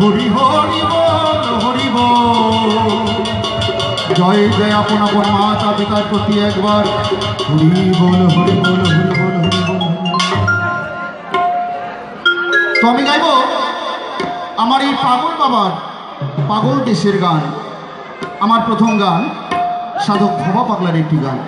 হরি হরি বল হরি বল। জয় জয় আপন আপন মাতা পিতার প্রতি একবার হরি বল হরি বল হরি বল হরি বল। তো আমি গাইব আমার এই পাগল বাবার পাগল দেশের গান। আমার প্রথম গান সাধক ভবা পাগলার একটি গান।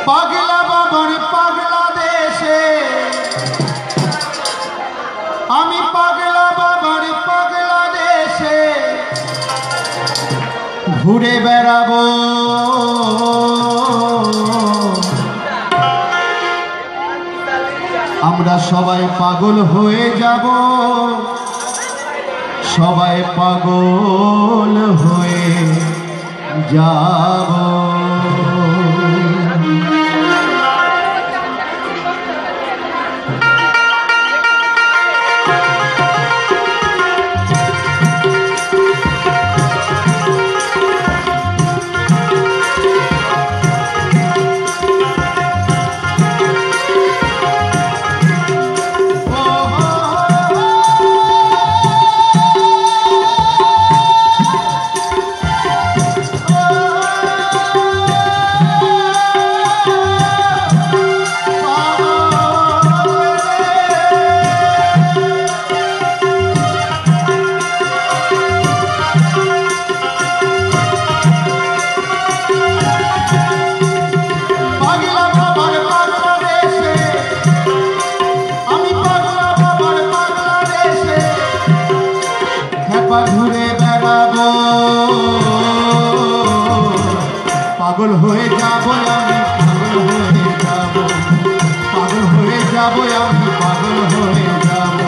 পাগলা বাবার পাগলা দেশে আমি পাগলা বাবার পাগলা দেশে ঘুরে বেড়াবো। আমরা সবাই পাগল হয়ে যাব, সবাই পাগল হয়ে যাব। ঘুরে বেড়াবো, পাগল হয়ে যাবো আমি, পাগল হয়ে যাবো, পাগল হয়ে যাবো আমি, পাগল হয়ে যাবো।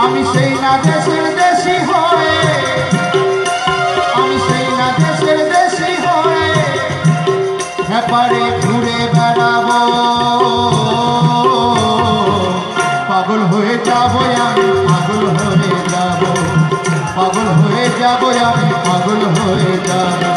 আমি সেই না দেশের দেশি হয়ে, আমি সেই না দেশের দেশি হয়ে ব্যাপারে ঘুরে বেড়াবো। পাগল হয়ে যাবো আমি, পাগল হয়ে যাবো, পাগল হয়ে যাবো আমি, পাগল হয়ে যাবো।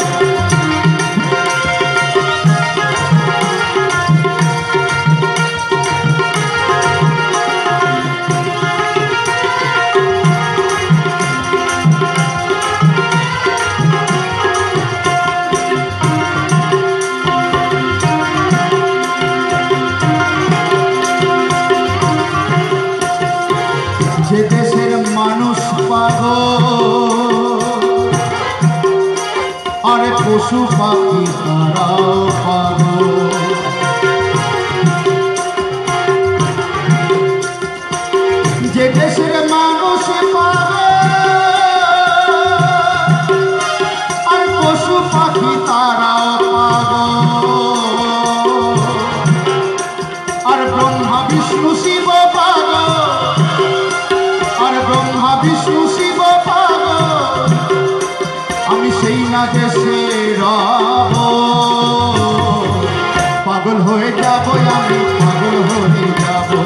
যে দেশের মানুষ পাগল আর পশু পাখি তারাও পাগল, যে দেশের মানুষ পাগল আর পশু পাখি তারাও পাগল, আর ব্রহ্মা বিষ্ণু শিব পাগল, আর ব্রহ্মা বিষ্ণু শিব পাগল। আমি সেই না দেশে রব, পাগল হয়ে যাবো আমি, পাগল হয়ে যাবো,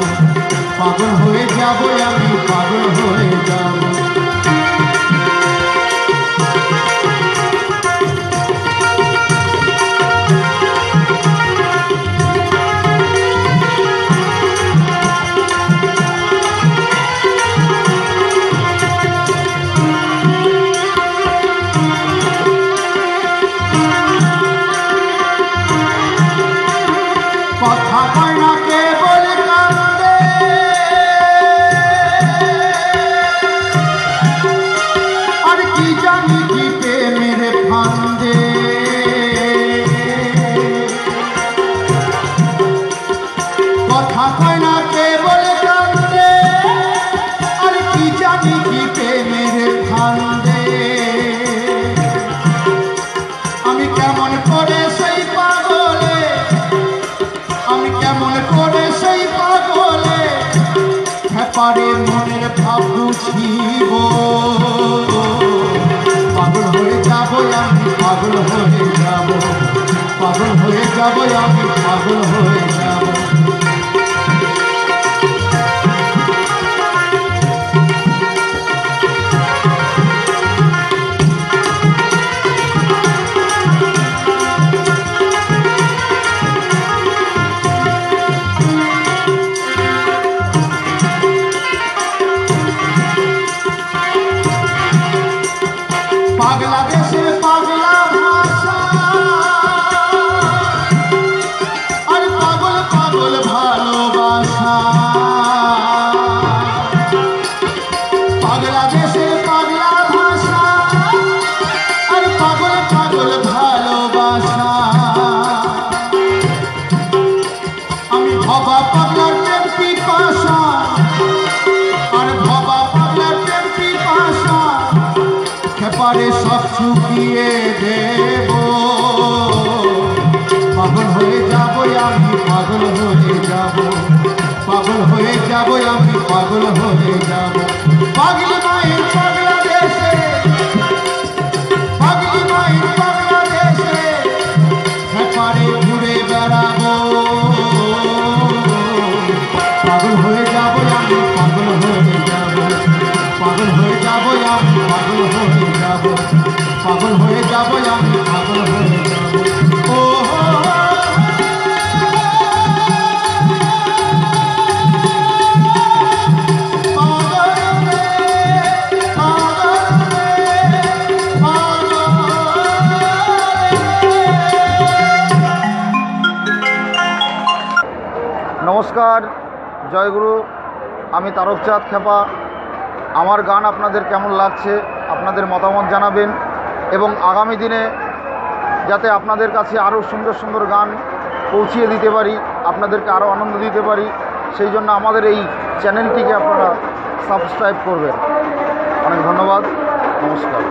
পাগল হয়ে যাবো আমি, পাগল হয়ে যাবো। সব বুঝিব পাগল হয়ে যাব আমি পাগল হয়ে যাব পাগল হয়ে যাব আমি পাগল হয়ে যাব বাংলাদেশের পাগলা ভাষা আর পাগল পাগল ভালোবাসা বাংলাদেশের পাগলা ভাষা আর পাগল পাগল ভালোবাসা আমি ভবা পাগলার প্রেম পিপাসা আর ভবা পাগলার প্রেম পিপাসা পারে সব চুকিয়ে দেব পাগল হয়ে যাব আমি পাগল হয়ে যাব পাগল হয়ে যাব আমি পাগল হয়ে যাব পাগল মায়ের পাগলা দেশে পাগল মায়ের পাগলা দেশে পারে ঘুরে বেড়াবো পাগল হয়ে যাব আমি পাগল হয়ে যাব পাগল হয়ে যাব আমি পাগল হয়ে যাব পাগল হয়ে যাব আমি পাগল হয়ে যাব ও নমস্কার, জয়গুরু। আমি তারকচাঁদ খেপা। আমার গান আপনাদের কেমন লাগছে আপনাদের মতামত জানাবেন এবং আগামী দিনে যাতে আপনাদের কাছে আরও সুন্দর সুন্দর গান পৌঁছিয়ে দিতে পারি, আপনাদেরকে আরও আনন্দ দিতে পারি, সেই জন্য আমাদের এই চ্যানেলটিকে আপনারা সাবস্ক্রাইব করবেন। অনেক ধন্যবাদ, নমস্কার।